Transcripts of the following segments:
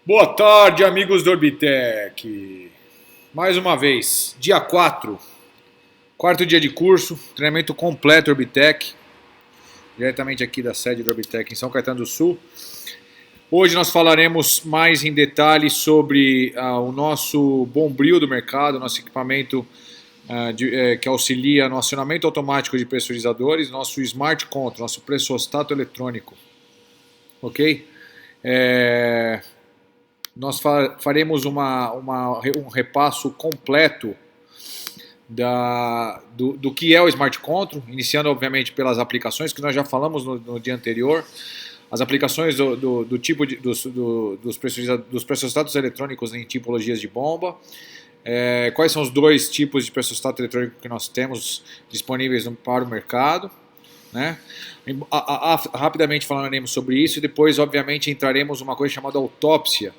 Boa tarde, amigos do Orbitec. Mais uma vez, dia 4, quarto dia de curso, treinamento completo Orbitec, diretamente aqui da sede do Orbitec em São Caetano do Sul. Hoje nós falaremos mais em detalhes sobre o nosso Bombril do mercado, nosso equipamento que auxilia no acionamento automático de pressurizadores, nosso Smart Control, nosso pressostato eletrônico. Ok? Nós faremos um repasso completo do que é o Smart Control, iniciando obviamente pelas aplicações que nós já falamos no dia anterior, as aplicações do tipo dos pressostatos eletrônicos em tipologias de bomba, quais são os dois tipos de pressostato eletrônico que nós temos disponíveis para o mercado, né? Rapidamente falaremos sobre isso e depois obviamente entraremos numa coisa chamada autópsia,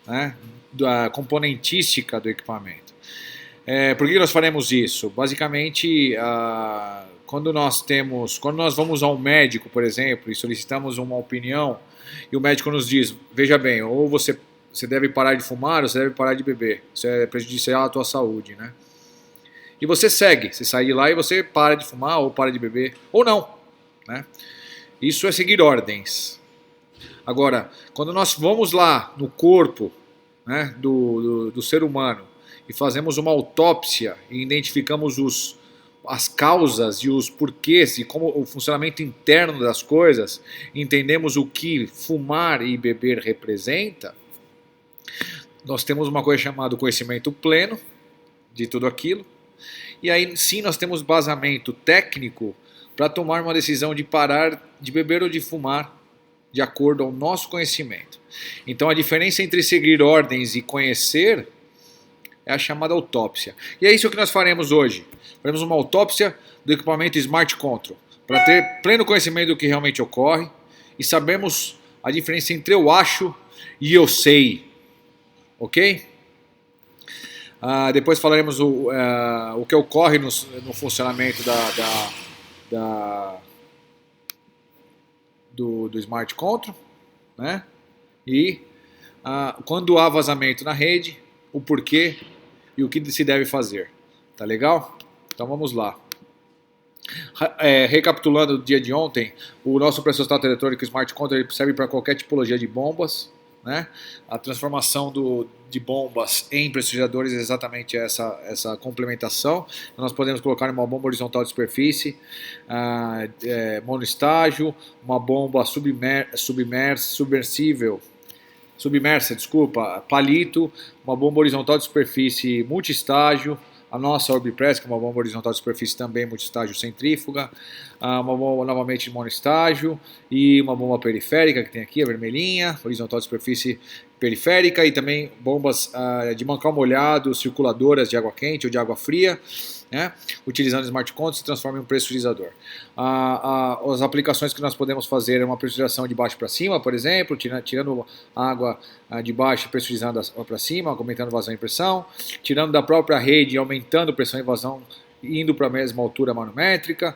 né, da componentística do equipamento. Por que nós faremos isso? Basicamente, quando nós vamos ao médico, por exemplo, e solicitamos uma opinião, e o médico nos diz, veja bem, ou você deve parar de fumar, ou você deve parar de beber, isso é prejudicial à tua saúde, né? E você segue, você sai de lá e você para de fumar, ou para de beber, ou não, né? Isso é seguir ordens. Agora, quando nós vamos lá no corpo, né, do ser humano e fazemos uma autópsia e identificamos as causas e os porquês e como o funcionamento interno das coisas, entendemos o que fumar e beber representa, nós temos uma coisa chamada conhecimento pleno de tudo aquilo, e aí sim nós temos basamento técnico para tomar uma decisão de parar de beber ou de fumar de acordo ao nosso conhecimento. Então a diferença entre seguir ordens e conhecer é a chamada autópsia. E é isso que nós faremos hoje. Faremos uma autópsia do equipamento Smart Control, para ter pleno conhecimento do que realmente ocorre e sabemos a diferença entre eu acho e eu sei. Ok? Depois falaremos o que ocorre no funcionamento do Smart Control, né? E quando há vazamento na rede, o porquê e o que se deve fazer. Tá legal? Então vamos lá. Recapitulando o dia de ontem, o nosso pressostato eletrônico Smart Control ele serve para qualquer tipologia de bombas, né? A transformação de bombas em pressurizadores é exatamente essa complementação. Nós podemos colocar uma bomba horizontal de superfície, monoestágio, uma bomba submersa, palito, uma bomba horizontal de superfície multiestágio, a nossa Orbipress, que é uma bomba horizontal de superfície também multiestágio centrífuga, uma bomba novamente de monoestágio e uma bomba periférica que tem aqui, a vermelhinha, horizontal de superfície periférica, e também bombas de mancal molhado, circuladoras de água quente ou de água fria, né? Utilizando Smart Control se transforma em um pressurizador. As aplicações que nós podemos fazer é uma pressurização de baixo para cima, por exemplo, tirando a água de baixo e pressurizando para cima, aumentando vazão e pressão, tirando da própria rede e aumentando pressão e vazão, indo para a mesma altura manométrica,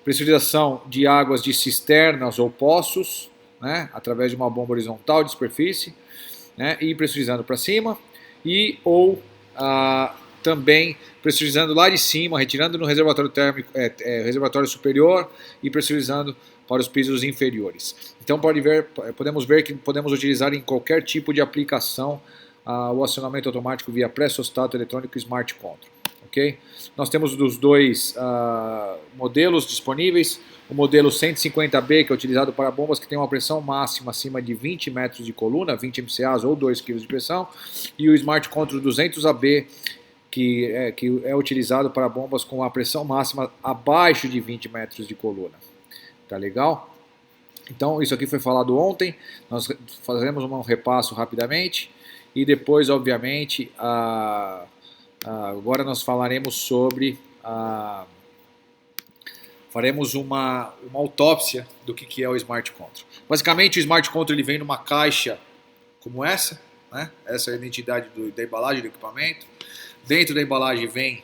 pressurização de águas de cisternas ou poços, né, através de uma bomba horizontal de superfície, né, e pressurizando para cima, também pressurizando lá de cima, retirando no reservatório térmico, reservatório superior e pressurizando para os pisos inferiores. Então podemos ver que podemos utilizar em qualquer tipo de aplicação o acionamento automático via pressostato eletrônico Smart Control. Okay? Nós temos dos dois modelos disponíveis, o modelo 150B, que é utilizado para bombas que tem uma pressão máxima acima de 20 metros de coluna, 20 MCAs ou 2 kg de pressão, e o Smart Control 200AB, que é utilizado para bombas com a pressão máxima abaixo de 20 metros de coluna. Tá legal? Então isso aqui foi falado ontem, nós fazemos um repasso rapidamente e depois obviamente agora nós falaremos sobre faremos uma autópsia do que é o Smart Control. Basicamente o Smart Control ele vem numa caixa como essa, né? Essa é a identidade da embalagem do equipamento. Dentro da embalagem vem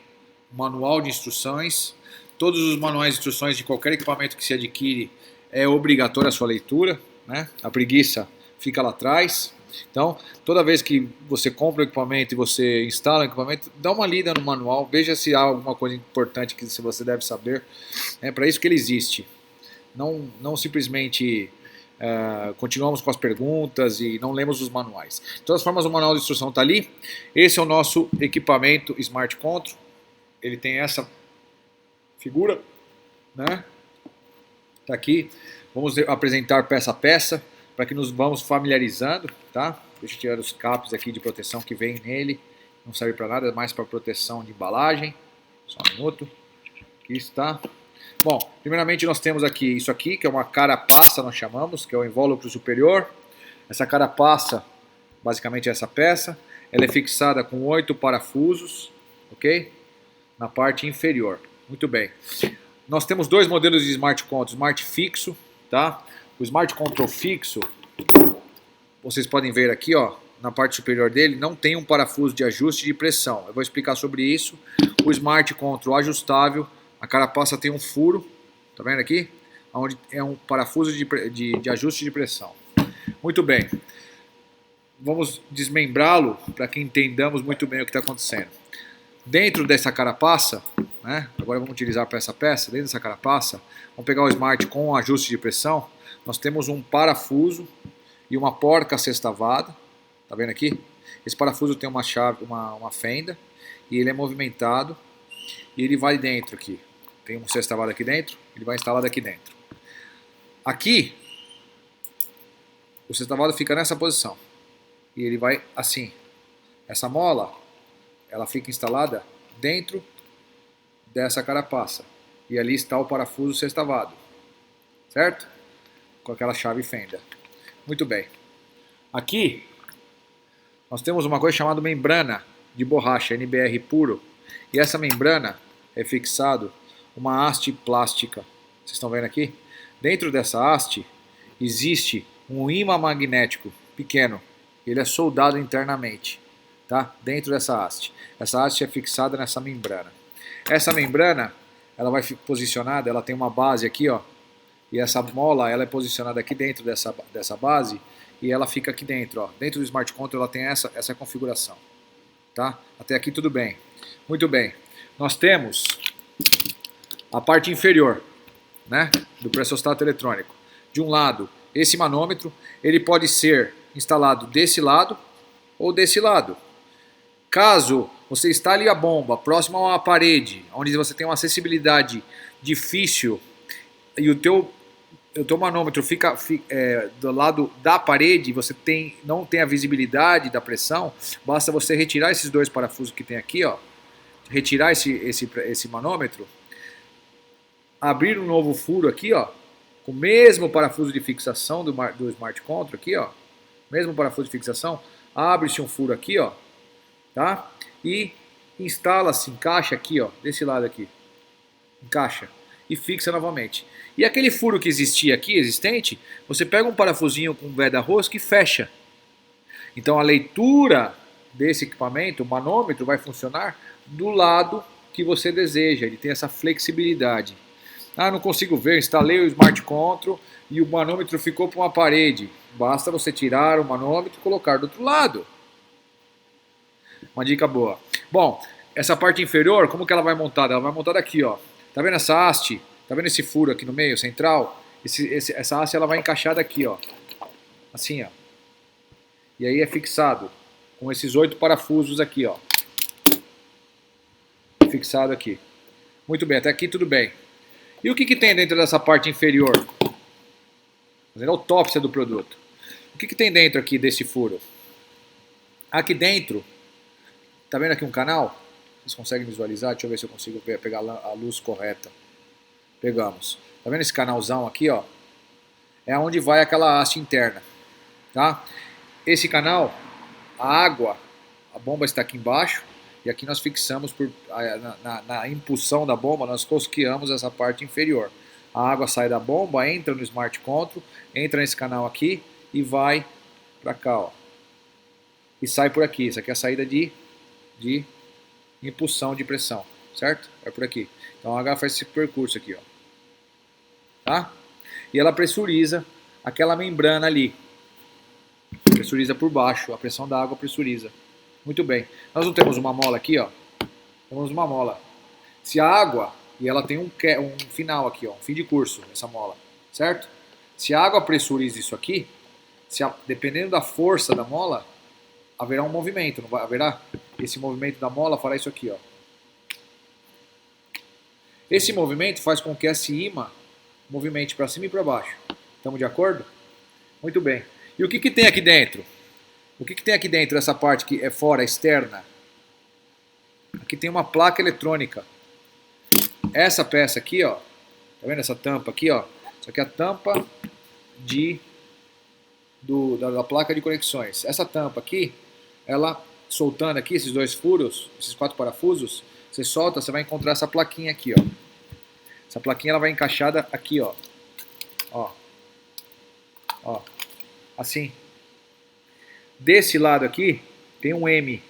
um manual de instruções. Todos os manuais de instruções de qualquer equipamento que se adquire é obrigatória a sua leitura, né? A preguiça fica lá atrás. Então, toda vez que você compra o equipamento e você instala o equipamento, dá uma lida no manual, veja se há alguma coisa importante que você deve saber. É para isso que ele existe. Não simplesmente continuamos com as perguntas e não lemos os manuais. De todas as formas, o manual de instrução está ali. Esse é o nosso equipamento Smart Control. Ele tem essa figura, né? Tá aqui. Vamos apresentar peça a peça para que nos vamos familiarizando, tá? Deixa eu tirar os capos aqui de proteção que vem nele. Não serve para nada, é mais para proteção de embalagem. Só um minuto. Aqui está. Bom, primeiramente nós temos aqui isso aqui, que é uma carapaça, nós chamamos, que é o invólucro superior. Essa carapaça, basicamente é essa peça. Ela é fixada com 8 parafusos, ok? Na parte inferior. Muito bem. Nós temos dois modelos de Smart Control, Smart fixo, tá? O Smart Control fixo, vocês podem ver aqui, ó, na parte superior dele, não tem um parafuso de ajuste de pressão. Eu vou explicar sobre isso. O Smart Control ajustável, a carapaça tem um furo, tá vendo aqui? Onde é um parafuso de ajuste de pressão. Muito bem. Vamos desmembrá-lo para que entendamos muito bem o que está acontecendo. Dentro dessa carapaça, né, agora vamos utilizar essa peça, dentro dessa carapaça, vamos pegar o Smart com ajuste de pressão, nós temos um parafuso e uma porca sextavada, tá vendo aqui? Esse parafuso tem uma chave, uma fenda, e ele é movimentado, e ele vai dentro aqui. Tem um sextavado aqui dentro, ele vai instalado aqui dentro. Aqui, o sextavado fica nessa posição, e ele vai assim. Essa mola, ela fica instalada dentro dessa carapaça. E ali está o parafuso sextavado. Certo? Com aquela chave fenda. Muito bem. Aqui, nós temos uma coisa chamada membrana de borracha, NBR puro. E essa membrana é fixado uma haste plástica. Vocês estão vendo aqui? Dentro dessa haste existe um ímã magnético pequeno. Ele é soldado internamente. Tá? Dentro dessa haste. Essa haste é fixada nessa membrana. Essa membrana, ela vai posicionada, ela tem uma base aqui, ó, e essa mola, ela é posicionada aqui dentro dessa base, e ela fica aqui dentro, ó. Dentro do Smart Control, ela tem essa configuração. Tá? Até aqui tudo bem. Muito bem. Nós temos a parte inferior, né, do pressostato eletrônico. De um lado, esse manômetro, ele pode ser instalado desse lado ou desse lado. Caso você instale a bomba próximo a uma parede, onde você tem uma acessibilidade difícil e o teu manômetro fica do lado da parede, você não tem a visibilidade da pressão, basta você retirar esses dois parafusos que tem aqui, ó, retirar esse manômetro, abrir um novo furo aqui, ó, com o mesmo parafuso de fixação do Smart Control aqui, ó, mesmo parafuso de fixação, abre-se um furo aqui, ó, tá? E instala-se, encaixa aqui, ó, desse lado aqui, encaixa e fixa novamente. E aquele furo que existia aqui, existente, você pega um parafusinho com um veda-rosca e fecha. Então a leitura desse equipamento, o manômetro, vai funcionar do lado que você deseja. Ele tem essa flexibilidade. Ah, não consigo ver, instalei o Smart Control e o manômetro ficou para uma parede. Basta você tirar o manômetro e colocar do outro lado. Uma dica boa. Bom, essa parte inferior, como que ela vai montada? Ela vai montada aqui, ó. Tá vendo essa haste? Tá vendo esse furo aqui no meio, central? Essa haste ela vai encaixada aqui, ó. Assim, ó. E aí é fixado com esses 8 parafusos aqui, ó. Fixado aqui. Muito bem, até aqui tudo bem. E o que tem dentro dessa parte inferior? Fazendo a autópsia do produto. O que tem dentro aqui desse furo? Aqui dentro, tá vendo aqui um canal? Vocês conseguem visualizar? Deixa eu ver se eu consigo pegar a luz correta. Pegamos. Tá vendo esse canalzão aqui, ó? É onde vai aquela haste interna, tá? Esse canal, a água, a bomba está aqui embaixo e aqui nós fixamos na impulsão da bomba, nós cosqueamos essa parte inferior. A água sai da bomba, entra no Smart Control, entra nesse canal aqui e vai para cá, ó. E sai por aqui. Isso aqui é a saída de impulsão de pressão, certo? É por aqui. Então a água faz esse percurso aqui, ó. Tá? E ela pressuriza aquela membrana ali. pressuriza por baixo, a pressão da água pressuriza. Muito bem. Nós não temos uma mola aqui, ó. Temos uma mola. Se a água, e ela tem um final aqui, ó, um fim de curso, essa mola, certo? Se a água pressuriza isso aqui, dependendo da força da mola, haverá um movimento, não vai, haverá? Esse movimento da mola fará isso aqui, ó. Esse movimento faz com que esse ímã movimente para cima e para baixo. Estamos de acordo? Muito bem. E o que tem aqui dentro? O que tem aqui dentro dessa parte que é fora, externa? Aqui tem uma placa eletrônica. Essa peça aqui, ó, tá vendo essa tampa aqui, ó? Isso aqui é a tampa da placa de conexões. Essa tampa aqui, ela soltando aqui esses dois furos, esses 4 parafusos, você solta, você vai encontrar essa plaquinha aqui, ó. Essa plaquinha ela vai encaixada aqui, ó. Ó. Ó. Assim. Desse lado aqui tem um M.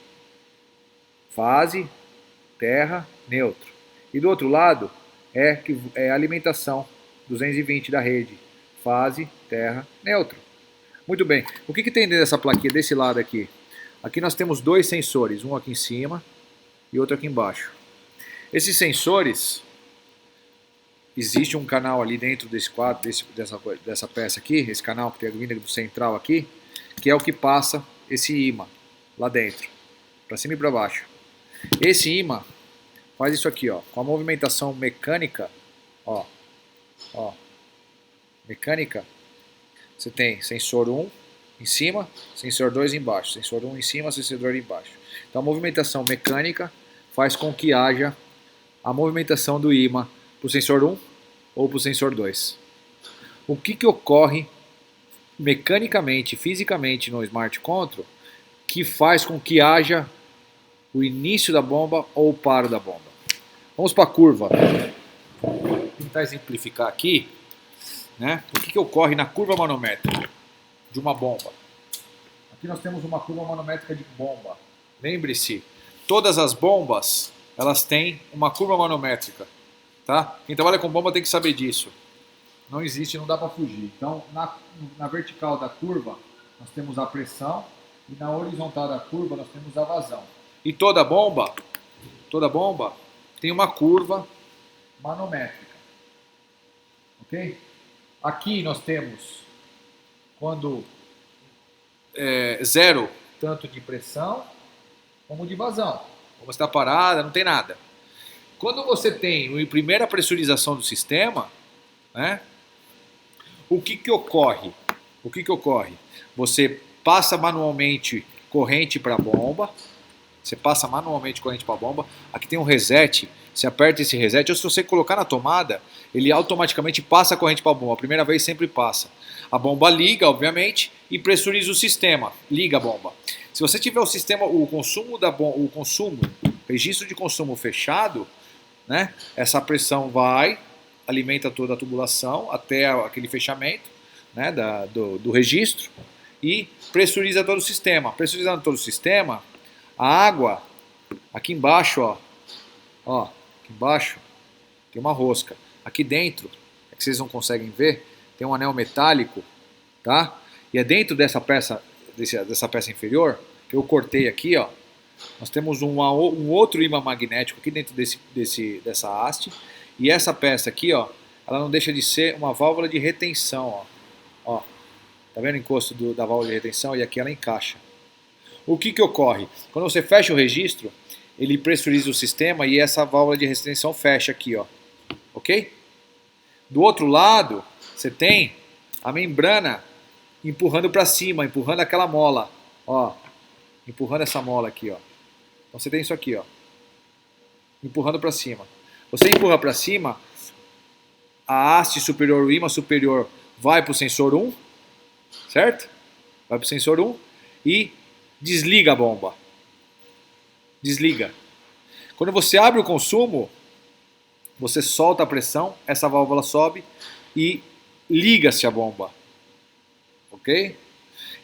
Fase, terra, neutro. E do outro lado é a alimentação 220 da rede. Fase, terra, neutro. Muito bem. O que tem dentro dessa plaquinha desse lado aqui? Aqui nós temos 2 sensores, um aqui em cima e outro aqui embaixo. Esses sensores, existe um canal ali dentro desse quadro, dessa peça aqui, esse canal que tem vindo do central aqui, que é o que passa esse ímã lá dentro, para cima e para baixo. Esse ímã faz isso aqui, ó, com a movimentação mecânica, ó, mecânica, você tem sensor 1 em cima, sensor 2 embaixo, sensor 1 em cima, sensor 2 embaixo. Então a movimentação mecânica faz com que haja a movimentação do ímã para o sensor 1 ou para o sensor 2. O que ocorre mecanicamente, fisicamente no Smart Control que faz com que haja o início da bomba ou o paro da bomba? Vamos para a curva. Vou tentar exemplificar aqui, né? O que ocorre na curva manométrica de uma bomba. Aqui nós temos uma curva manométrica de bomba. Lembre-se, todas as bombas elas têm uma curva manométrica, tá? Quem trabalha com bomba tem que saber disso. Não existe, não dá para fugir. Então, na vertical da curva, nós temos a pressão e na horizontal da curva nós temos a vazão. E toda bomba tem uma curva manométrica, ok? Aqui nós temos quando zero, tanto de pressão como de vazão. Como está parada, não tem nada. Quando você tem a primeira pressurização do sistema, né, o que ocorre? Você passa manualmente corrente para a bomba. Aqui tem um reset. Você aperta esse reset. Ou se você colocar na tomada, ele automaticamente passa a corrente para a bomba. A primeira vez sempre passa. A bomba liga, obviamente, e pressuriza o sistema. Liga a bomba. Se você tiver o sistema, o registro de consumo fechado, né, essa pressão alimenta toda a tubulação até aquele fechamento, né, do registro e pressuriza todo o sistema. Pressurizando todo o sistema, a água, aqui embaixo, aqui embaixo tem uma rosca. Aqui dentro, é que vocês não conseguem ver, tem um anel metálico, tá? E é dentro dessa peça inferior, que eu cortei aqui, ó, nós temos um outro ímã magnético aqui dentro dessa haste. E essa peça aqui, ó, ela não deixa de ser uma válvula de retenção, ó. Tá vendo o encosto da válvula de retenção? E aqui ela encaixa. O que ocorre? Quando você fecha o registro, ele pressuriza o sistema e essa válvula de retenção fecha aqui, ó. Ok? Do outro lado, você tem a membrana empurrando para cima, empurrando aquela mola, ó. Empurrando essa mola aqui, ó. Então você tem isso aqui, ó. Empurrando para cima. Você empurra para cima, a haste superior, o ímã superior, vai para o sensor 1, certo? Vai para o sensor 1 e desliga a bomba. Desliga. Quando você abre o consumo, você solta a pressão, essa válvula sobe e liga-se a bomba. Ok?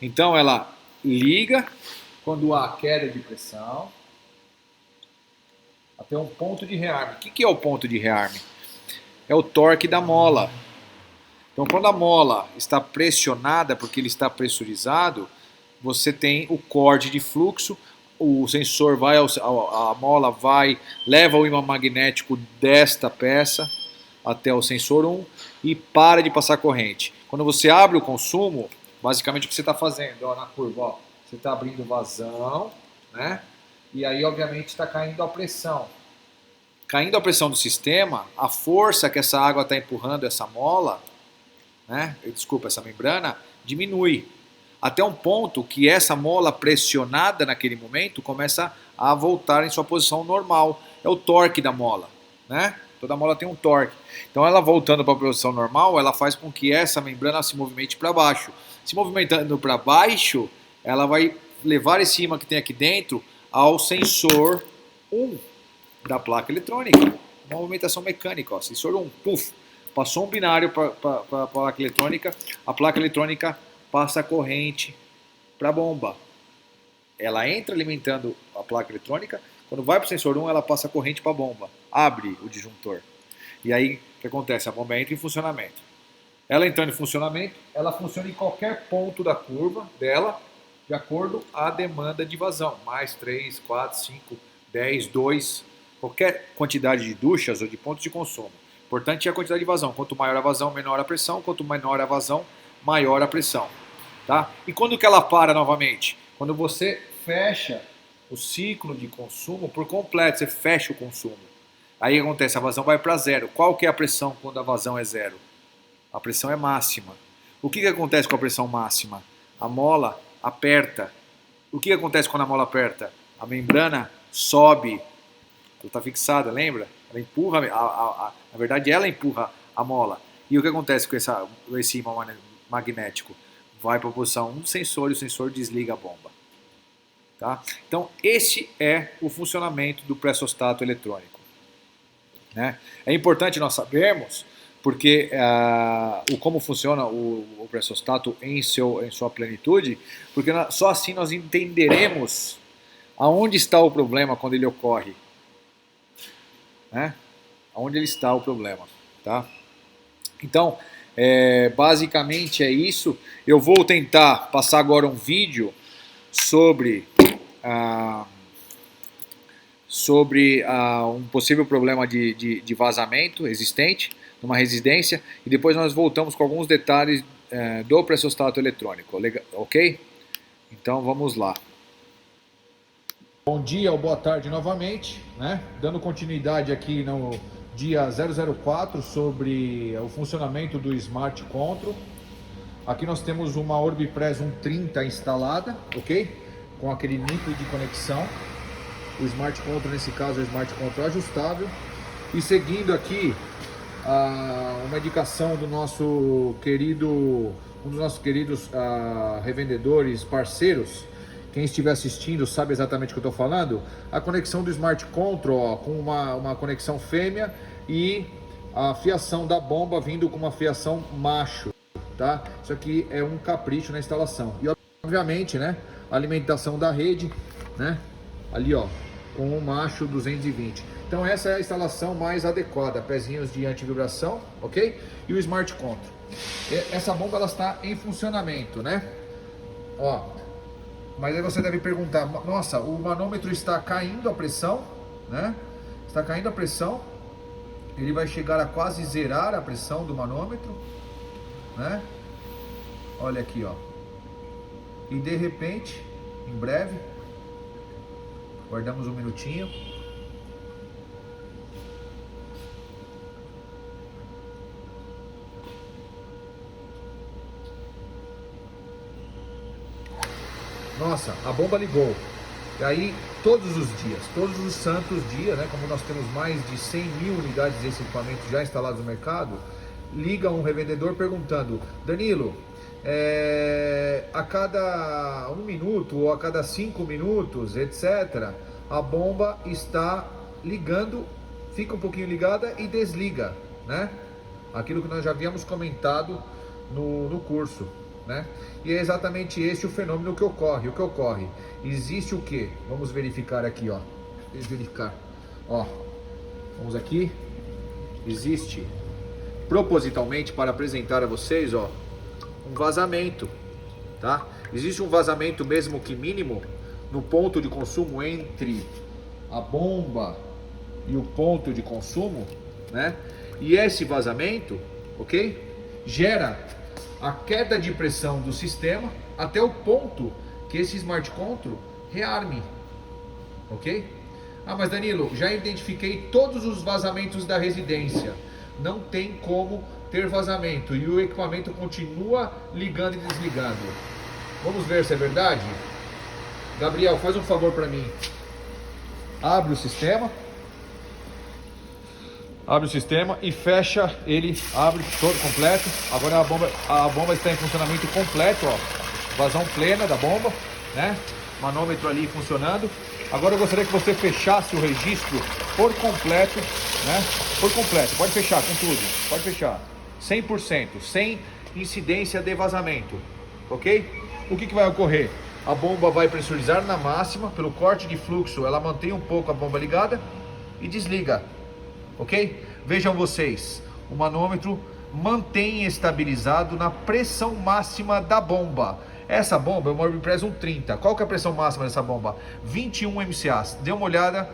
Então ela liga quando há queda de pressão até um ponto de rearme. O que é o ponto de rearme? É o torque da mola. Então quando a mola está pressionada porque ele está pressurizado, você tem o corte de fluxo, o sensor vai, a mola vai, leva o ímã magnético desta peça até o sensor 1 e para de passar corrente. Quando você abre o consumo, basicamente o que você está fazendo, ó, na curva, ó, você está abrindo vazão, né? E aí obviamente está caindo a pressão. Caindo a pressão do sistema, a força que essa água está empurrando essa mola, né? Desculpa, essa membrana, diminui. Até um ponto que essa mola pressionada naquele momento começa a voltar em sua posição normal. É o torque da mola, né? Toda mola tem um torque. Então ela voltando para a posição normal, ela faz com que essa membrana se movimente para baixo. Se movimentando para baixo, ela vai levar esse ímã que tem aqui dentro ao sensor 1 da placa eletrônica. Uma movimentação mecânica, ó. Sensor 1, puf, passou um binário para a placa eletrônica, a placa eletrônica passa a corrente para a bomba. Ela entra alimentando a placa eletrônica, quando vai para o sensor 1, ela passa a corrente para a bomba. Abre o disjuntor. E aí, o que acontece? A bomba entra em funcionamento. Ela entrando em funcionamento, ela funciona em qualquer ponto da curva dela, de acordo à demanda de vazão. Mais 3, 4, 5, 10, 2, qualquer quantidade de duchas ou de pontos de consumo. Importante é a quantidade de vazão. Quanto maior a vazão, menor a pressão. Quanto menor a vazão, maior a pressão. Tá? E quando que ela para novamente? Quando você fecha o ciclo de consumo por completo, você fecha o consumo. Aí acontece, a vazão vai para zero. Qual que é a pressão quando a vazão é zero? A pressão é máxima. O que acontece com a pressão máxima? A mola aperta. O que acontece quando a mola aperta? A membrana sobe. Ela está fixada, lembra? Ela empurra, na verdade ela empurra a mola. E o que acontece com esse ímã magnético? Vai para a posição 1 do sensor e o sensor desliga a bomba. Tá? Então esse é o funcionamento do pressostato eletrônico. Né? É importante nós sabermos porque como funciona o pressostato em sua plenitude, porque só assim nós entenderemos aonde está o problema quando ele ocorre. Né? Onde ele está o problema, tá? Então, basicamente é isso. Eu vou tentar passar agora um vídeo sobre um possível problema de vazamento existente numa residência e depois nós voltamos com alguns detalhes do pressostato eletrônico, ok? Então vamos lá. Bom dia ou boa tarde novamente, né? Dando continuidade aqui no dia 004 sobre o funcionamento do Smart Control. Aqui nós temos uma Orbipres 130 instalada, ok? Com aquele núcleo de conexão. O Smart Control, nesse caso, é o Smart Control ajustável. E seguindo aqui uma indicação do nosso querido, um dos nossos queridos revendedores parceiros. Quem estiver assistindo sabe exatamente o que eu estou falando. A conexão do Smart Control, ó, com uma conexão fêmea e a fiação da bomba vindo com uma fiação macho, tá? Isso aqui é um capricho na instalação. E obviamente, né, a alimentação da rede, né, ali ó, com o macho 220. Então essa é a instalação mais adequada, pezinhos de antivibração, ok? E o Smart Control. Essa bomba ela está em funcionamento, né? Ó. Mas aí você deve perguntar, nossa, o manômetro está caindo a pressão, né? Está caindo a pressão. Ele vai chegar a quase zerar a pressão do manômetro, né? Olha aqui, ó. E de repente, em breve, guardamos um minutinho. Nossa, a bomba ligou. E aí, todos os dias, todos os santos dias, né, como nós temos mais de 100 mil unidades desse equipamento já instalados no mercado, liga um revendedor perguntando, Danilo, a cada 1 minuto ou a cada 5 minutos, etc., a bomba está ligando, fica um pouquinho ligada e desliga, né? Aquilo que nós já havíamos comentado no curso. Né? E é exatamente esse o fenômeno que ocorre. O que ocorre? Existe o que? Vamos verificar aqui, ó. Verificar. Ó, vamos aqui. Existe, propositalmente para apresentar a vocês, ó, um vazamento, tá? existe um vazamento mesmo que mínimo no ponto de consumo entre a bomba e o ponto de consumo, né? E esse vazamento, ok? Gera a queda de pressão do sistema até o ponto que esse Smart Control rearme, ok? Ah, mas Danilo, já identifiquei todos os vazamentos da residência. Não tem como ter vazamento e o equipamento continua ligando e desligando. Vamos ver se é verdade? Gabriel, faz um favor para mim. Abre o sistema. Abre o sistema e fecha ele, abre todo completo. Agora a bomba está em funcionamento completo, ó. Vazão plena da bomba, né? Manômetro ali funcionando. Agora eu gostaria que você fechasse o registro por completo, né? Por completo, pode fechar com tudo, pode fechar. 100%, sem incidência de vazamento, ok? O que vai ocorrer? A bomba vai pressurizar na máxima, pelo corte de fluxo, ela mantém um pouco a bomba ligada e desliga, ok? Vejam vocês, o manômetro mantém estabilizado na pressão máxima da bomba. Essa bomba é uma Orbit 130. Qual que é a pressão máxima dessa bomba? 21 MCA. Dê uma olhada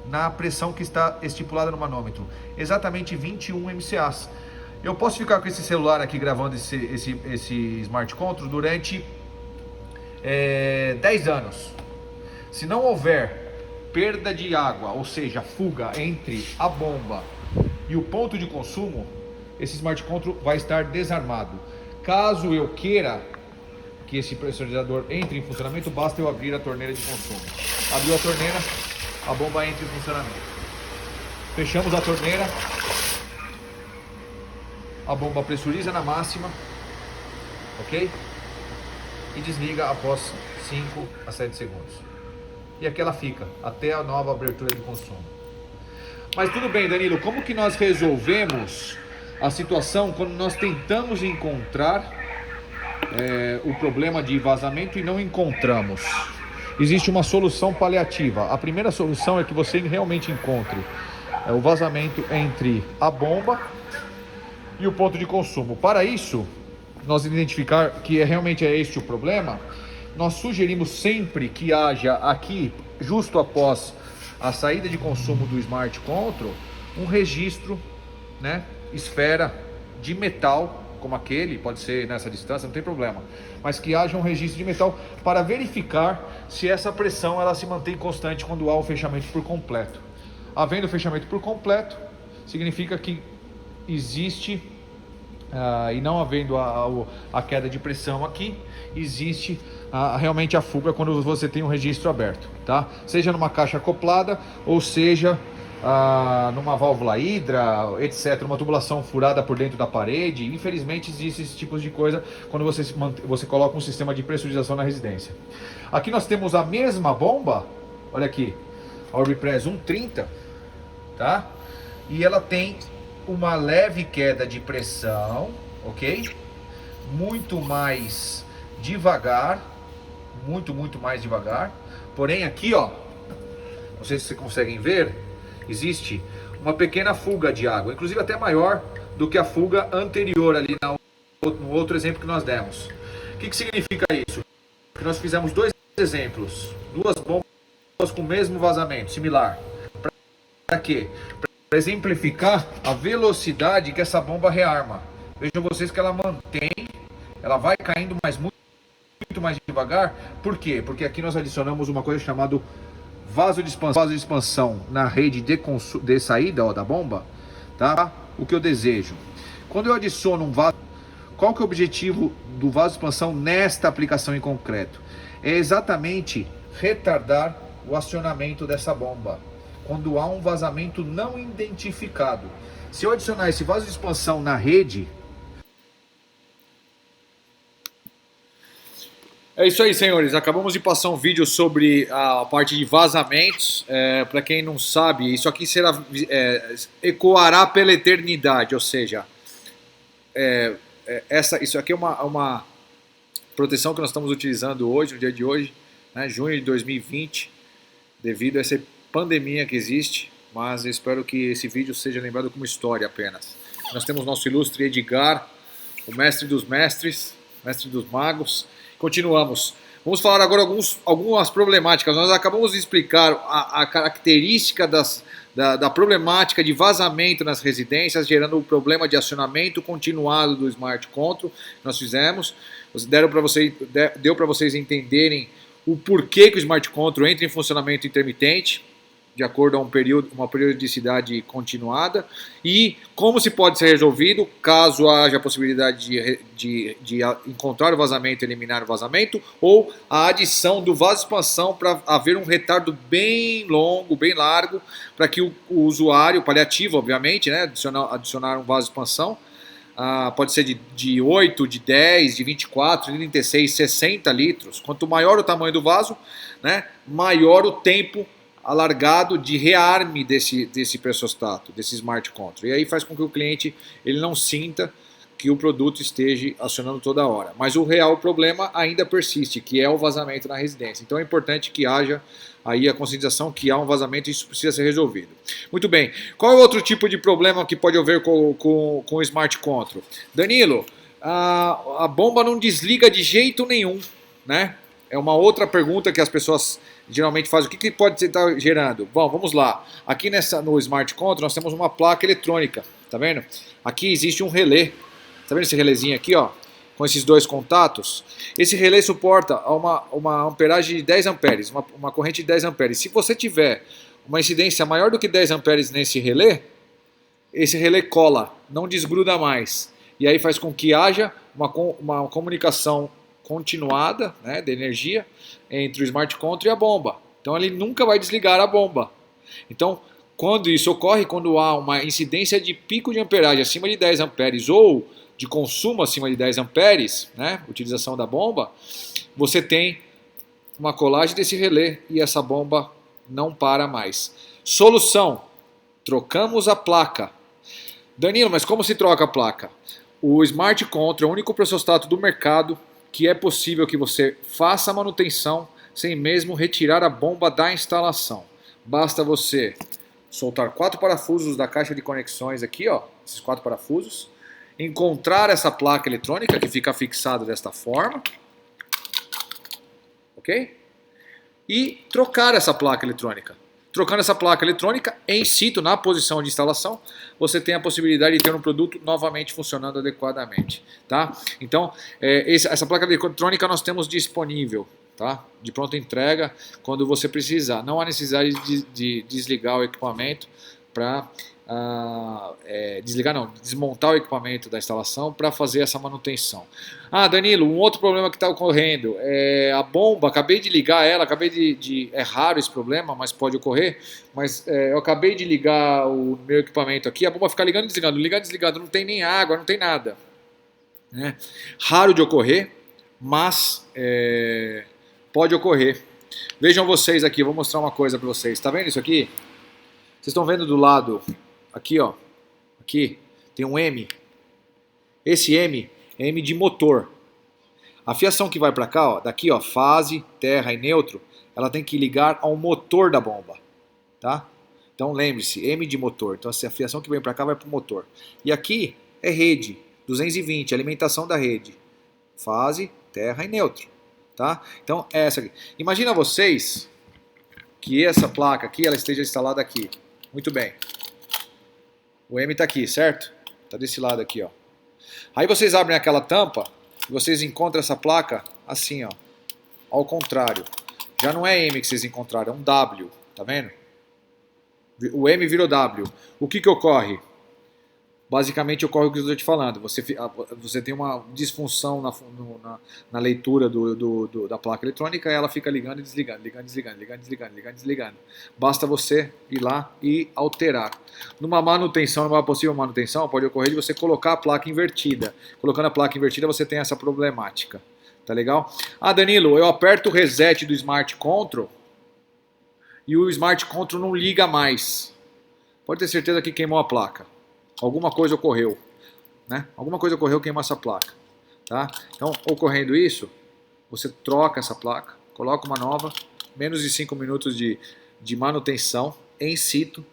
na pressão que está estipulada no manômetro. Exatamente 21 MCA. Eu posso ficar com esse celular aqui gravando esse Smart Control durante 10 anos. Se não houver perda de água, ou seja, fuga entre a bomba e o ponto de consumo, esse Smart Control vai estar desarmado. Caso eu queira que esse pressurizador entre em funcionamento, basta eu abrir a torneira de consumo. Abriu a torneira, a bomba entra em funcionamento. Fechamos a torneira, a bomba pressuriza na máxima, ok? E desliga após 5 a 7 segundos. E aqui ela fica, até a nova abertura de consumo. Mas tudo bem, Danilo, como que nós resolvemos a situação quando nós tentamos encontrar o problema de vazamento e não encontramos? Existe uma solução paliativa. A primeira solução é que você realmente encontre o vazamento entre a bomba e o ponto de consumo. Para isso, nós identificar que realmente é este o problema, nós sugerimos sempre que haja aqui, justo após a saída de consumo do Smart Control, um registro, né, esfera de metal, como aquele, pode ser nessa distância, não tem problema, mas que haja um registro de metal para verificar se essa pressão ela se mantém constante quando há o fechamento por completo. Havendo o fechamento por completo, significa que existe, e não havendo a queda de pressão aqui, existe realmente a fuga quando você tem um registro aberto, tá? Seja numa caixa acoplada ou seja numa válvula hidra, etc, uma tubulação furada por dentro da parede. Infelizmente existe esse tipo de coisa quando você coloca um sistema de pressurização na residência. Aqui nós temos a mesma bomba, olha aqui, a Orbipress 130, tá? E ela tem uma leve queda de pressão, ok? Muito mais devagar, muito mais devagar. Porém aqui, ó, não sei se vocês conseguem ver, existe uma pequena fuga de água, inclusive até maior do que a fuga anterior ali no outro exemplo que nós demos. O que significa isso? Que nós fizemos dois exemplos, duas bombas com o mesmo vazamento, similar. Para quê? Para exemplificar a velocidade que essa bomba rearma. Vejam vocês que ela mantém, ela vai caindo, mas muito mais devagar. Por quê? Porque aqui nós adicionamos uma coisa chamada vaso de expansão na rede de saída, ó, da bomba, tá? O que eu desejo? Quando eu adiciono um vaso, qual que é o objetivo do vaso de expansão nesta aplicação em concreto? É exatamente retardar o acionamento dessa bomba quando há um vazamento não identificado. Se eu adicionar esse vaso de expansão na rede... É isso aí, senhores. Acabamos de passar um vídeo sobre a parte de vazamentos. Para quem não sabe, isso aqui ecoará pela eternidade. Ou seja, isso aqui é uma proteção que nós estamos utilizando hoje, no dia de hoje, né, junho de 2020, devido a essa pandemia que existe. Mas eu espero que esse vídeo seja lembrado como história apenas. Nós temos nosso ilustre Edgar, o mestre dos mestres, mestre dos magos. Continuamos. Vamos falar agora algumas problemáticas. Nós acabamos de explicar a característica da problemática de vazamento nas residências, gerando o problema de acionamento continuado do Smart Control. Nós fizemos. Deu para vocês entenderem o porquê que o Smart Control entra em funcionamento intermitente, de acordo a uma periodicidade continuada, e como se pode ser resolvido caso haja a possibilidade de encontrar o vazamento e eliminar o vazamento, ou a adição do vaso-expansão para haver um retardo bem longo, bem largo, para que o usuário, paliativo obviamente, né, adicionar um vaso-expansão, pode ser de 8, de 10, de 24, de 36, 60 litros. Quanto maior o tamanho do vaso, né, maior o tempo alargado de rearme desse pressostato, desse Smart Control. E aí faz com que o cliente ele não sinta que o produto esteja acionando toda hora. Mas o real problema ainda persiste, que é o vazamento na residência. Então é importante que haja aí a conscientização que há um vazamento e isso precisa ser resolvido. Muito bem. Qual é o outro tipo de problema que pode haver com o Smart Control? Danilo, a bomba não desliga de jeito nenhum, né? É uma outra pergunta que as pessoas geralmente fazem. O que pode estar gerando? Bom, vamos lá. Aqui no Smart Control nós temos uma placa eletrônica, tá vendo? Aqui existe um relé. Tá vendo esse relézinho aqui, ó? Com esses dois contatos? Esse relé suporta uma amperagem de 10 amperes, uma corrente de 10 amperes. Se você tiver uma incidência maior do que 10 amperes nesse relé, esse relé cola, não desgruda mais. E aí faz com que haja uma comunicação continuada, né, de energia entre o Smart Control e a bomba. Então ele nunca vai desligar a bomba. Então, quando isso ocorre, quando há uma incidência de pico de amperagem acima de 10 amperes ou de consumo acima de 10 amperes, né, utilização da bomba, você tem uma colagem desse relé e essa bomba não para mais. Solução: trocamos a placa. Danilo, mas como se troca a placa? O Smart Control é o único pressostato do mercado que é possível que você faça a manutenção sem mesmo retirar a bomba da instalação. Basta você soltar 4 parafusos da caixa de conexões aqui, ó, esses 4 parafusos, encontrar essa placa eletrônica que fica fixada desta forma, ok? E trocar essa placa eletrônica. Trocando essa placa eletrônica em situ, na posição de instalação, você tem a possibilidade de ter um produto novamente funcionando adequadamente. Tá? Então, essa placa eletrônica nós temos disponível, tá? De pronta entrega, quando você precisar. Não há necessidade de desligar o equipamento para... desmontar o equipamento da instalação para fazer essa manutenção. Danilo, um outro problema que está ocorrendo é a bomba. Acabei de ligar ela, é raro esse problema, mas pode ocorrer. Mas eu acabei de ligar o meu equipamento aqui, a bomba fica ligando e desligando, não tem nem água, não tem nada, né? Raro de ocorrer, mas pode ocorrer. Vejam vocês aqui, eu vou mostrar uma coisa para vocês. Está vendo isso aqui? Vocês estão vendo do lado aqui, ó, aqui tem um M. Esse M é M de motor. A fiação que vai para cá, ó, daqui, ó, fase, terra e neutro, ela tem que ligar ao motor da bomba, tá? Então lembre-se, M de motor. Então a fiação que vem para cá vai para o motor. E aqui é rede, 220, alimentação da rede. Fase, terra e neutro, tá? Então é essa aqui. Imagina vocês que essa placa aqui, ela esteja instalada aqui. Muito bem. O M está aqui, certo? Está desse lado aqui, ó. Aí vocês abrem aquela tampa e vocês encontram essa placa assim, ó. Ao contrário. Já não é M que vocês encontraram, é um W. Tá vendo? O M virou W. O que ocorre? Basicamente ocorre o que eu estou te falando. Você tem uma disfunção na leitura da placa eletrônica e ela fica ligando e desligando, ligando, desligando, ligando, desligando, ligando, desligando. Basta você ir lá e alterar. Numa possível manutenção, pode ocorrer de você colocar a placa invertida. Colocando a placa invertida, você tem essa problemática. Tá legal? Danilo, eu aperto o reset do Smart Control e o Smart Control não liga mais. Pode ter certeza que queimou a placa. Alguma coisa ocorreu, né? Alguma coisa ocorreu, queimou essa placa, tá? Então, ocorrendo isso, você troca essa placa, coloca uma nova, menos de 5 minutos de manutenção em situ,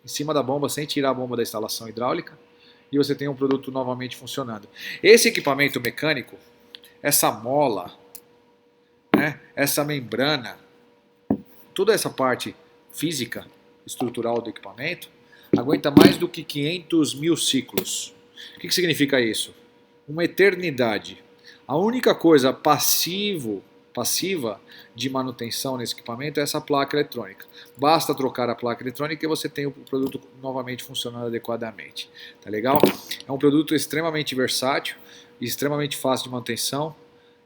em cima da bomba, sem tirar a bomba da instalação hidráulica, e você tem um produto novamente funcionando. Esse equipamento mecânico, essa mola, né, essa membrana, toda essa parte física, estrutural do equipamento, aguenta mais do que 500 mil ciclos. O que significa isso? Uma eternidade. A única coisa passiva de manutenção nesse equipamento é essa placa eletrônica. Basta trocar a placa eletrônica e você tem o produto novamente funcionando adequadamente. Tá legal? É um produto extremamente versátil, extremamente fácil de manutenção.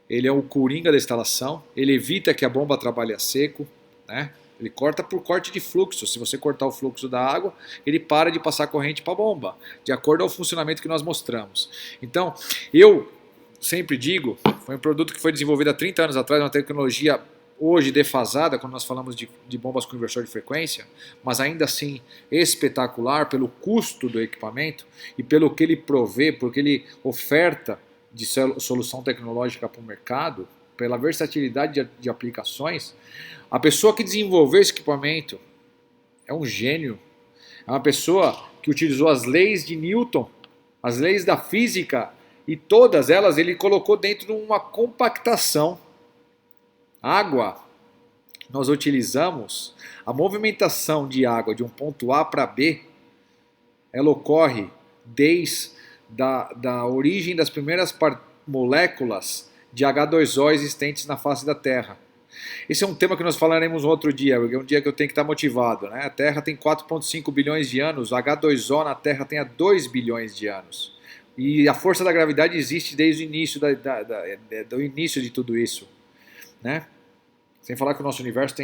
Ele é o coringa da instalação. Ele evita que a bomba trabalhe a seco, né? Ele corta por corte de fluxo. Se você cortar o fluxo da água, ele para de passar corrente para a bomba, de acordo ao funcionamento que nós mostramos. Então, eu sempre digo, foi um produto que foi desenvolvido há 30 anos atrás, uma tecnologia hoje defasada, quando nós falamos de bombas com inversor de frequência, mas ainda assim espetacular pelo custo do equipamento e pelo que ele provê, porque ele oferta de solução tecnológica para o mercado, pela versatilidade de aplicações. A pessoa que desenvolveu esse equipamento é um gênio. É uma pessoa que utilizou as leis de Newton, as leis da física, e todas elas ele colocou dentro de uma compactação. Água, nós utilizamos a movimentação de água de um ponto A para B, ela ocorre desde da origem das primeiras moléculas de H2O existentes na face da Terra. Esse é um tema que nós falaremos um outro dia, porque é um dia que eu tenho que estar motivado, né? A Terra tem 4,5 bilhões de anos, o H2O na Terra tem há 2 bilhões de anos. E a força da gravidade existe desde o início do início de tudo isso, né? Sem falar que o nosso universo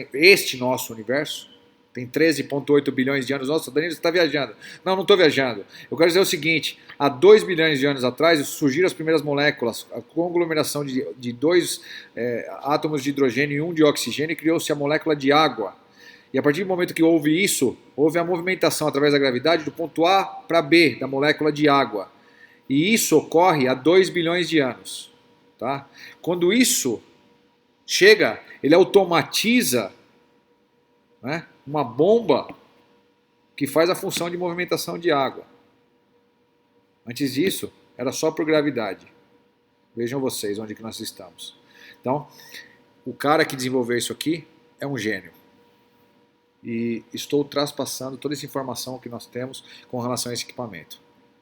nosso universo tem 13,8 bilhões de anos. Nossa, Danilo, você está viajando. Não, não estou viajando. Eu quero dizer o seguinte, há 2 bilhões de anos atrás surgiram as primeiras moléculas, a conglomeração de dois átomos de hidrogênio e um de oxigênio, e criou-se a molécula de água. E a partir do momento que houve isso, houve a movimentação através da gravidade do ponto A para B, da molécula de água. E isso ocorre há 2 bilhões de anos. Tá? Quando isso chega, ele automatiza, né, uma bomba que faz a função de movimentação de água. Antes disso, era só por gravidade. Vejam vocês onde que nós estamos. Então, o cara que desenvolveu isso aqui é um gênio. E estou traspassando toda essa informação que nós temos com relação a esse equipamento.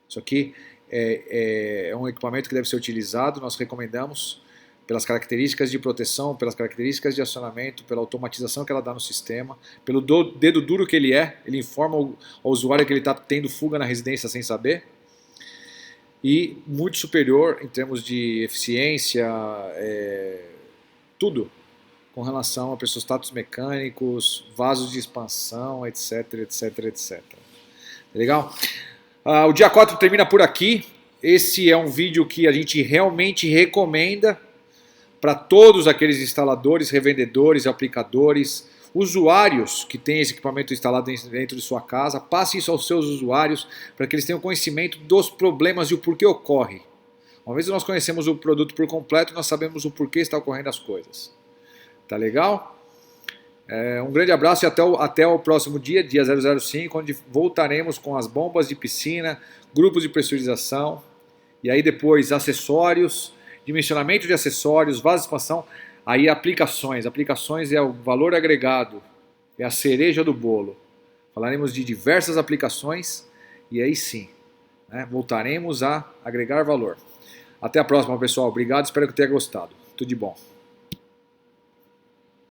Isso aqui é um equipamento que deve ser utilizado, nós recomendamos, pelas características de proteção, pelas características de acionamento, pela automatização que ela dá no sistema, pelo dedo duro que ele informa ao usuário que ele está tendo fuga na residência sem saber, e muito superior em termos de eficiência, tudo com relação a statos mecânicos, vasos de expansão, etc, etc, etc. Legal? O dia 4 termina por aqui. Esse é um vídeo que a gente realmente recomenda para todos aqueles instaladores, revendedores, aplicadores, usuários que têm esse equipamento instalado dentro de sua casa. Passe isso aos seus usuários para que eles tenham conhecimento dos problemas e o porquê ocorre. Uma vez que nós conhecemos o produto por completo, nós sabemos o porquê está ocorrendo as coisas. Tá legal? Um grande abraço e até o próximo dia 005, onde voltaremos com as bombas de piscina, grupos de pressurização, e aí depois acessórios, dimensionamento de acessórios, vaso de expansão, aí aplicações. Aplicações é o valor agregado, é a cereja do bolo. Falaremos de diversas aplicações e aí sim, né, voltaremos a agregar valor. Até a próxima, pessoal. Obrigado, espero que tenha gostado. Tudo de bom.